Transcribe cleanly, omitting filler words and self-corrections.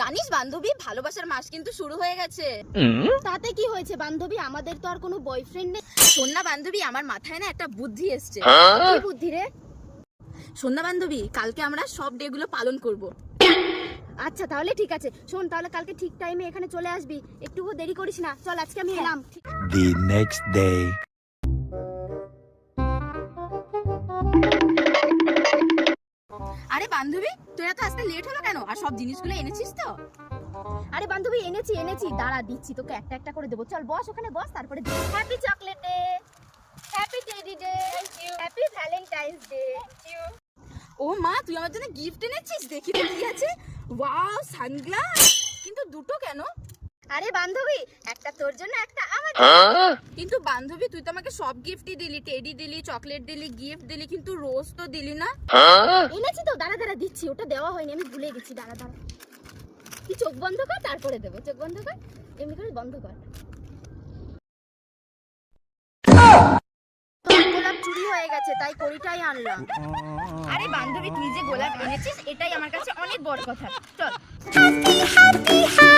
জানিস বান্ধবী, ভালোবাসার মাস কিন্তু শুরু হয়ে গেছে। তাতে কি হয়েছে বান্ধবী, আমাদের তো আর কোনো বয়ফ্রেন্ড নেই। শোন না বান্ধবী, আমার মাথায় না একটা বুদ্ধি এসছে। কি বুদ্ধি রে? শোন না বান্ধবী, কালকে আমরা সব ডে গুলো পালন করব। আচ্ছা তাহলে ঠিক আছে, শোন তাহলে কালকে ঠিক টাইমে এখানে চলে আসবি, একটুও দেরি করিস না। চল আজকে আমি এলাম। The next day. আরে বান্ধবী, তুই এত আসতে লেট হলো কেন? আর সব জিনিসগুলো এনেছিস তো? আরে বান্ধবী এনেছি, দাঁড়া দিচ্ছি তোকে, একটা একটা করে দেবো। চল বস, ওখানে বস, তারপরে happy chocolate day, happy teddy day, happy Valentine's day. ও মা, তুই আমার জন্য গিফট এনেছিস? দেখি তো কি আছে। Wow, sunglass! কিন্তু দুটো কেন? আরে বান্ধবী, একটা তোর জন্য, একটা আমার। কিন্তু বান্ধবী, তুই তো আমাকে সব গিফটই দিলি, টেডি দিলি, চকলেট দিলি, গিফট দিলি, কিন্তু রোজ তো দিলি না। এনেছি তো, দাঁড়া দাঁড়া দিচ্ছি, ওটা দেওয়া হয়নি, আমি ভুলে গেছি। দাঁড়া দাঁড়া, তুই চোখ বন্ধ কর, তারপরে দেবো। চোখ বন্ধ কর, এমনি করে বন্ধ কর। তোর গোলাপ চুরি হয়ে গেছে, তাই কড়িটাই আনলাম। আরে বান্ধবী, তুই যে গোলাপ এনেছিস এটাই আমার কাছে অনেক বড় কথা। চল। Happy happy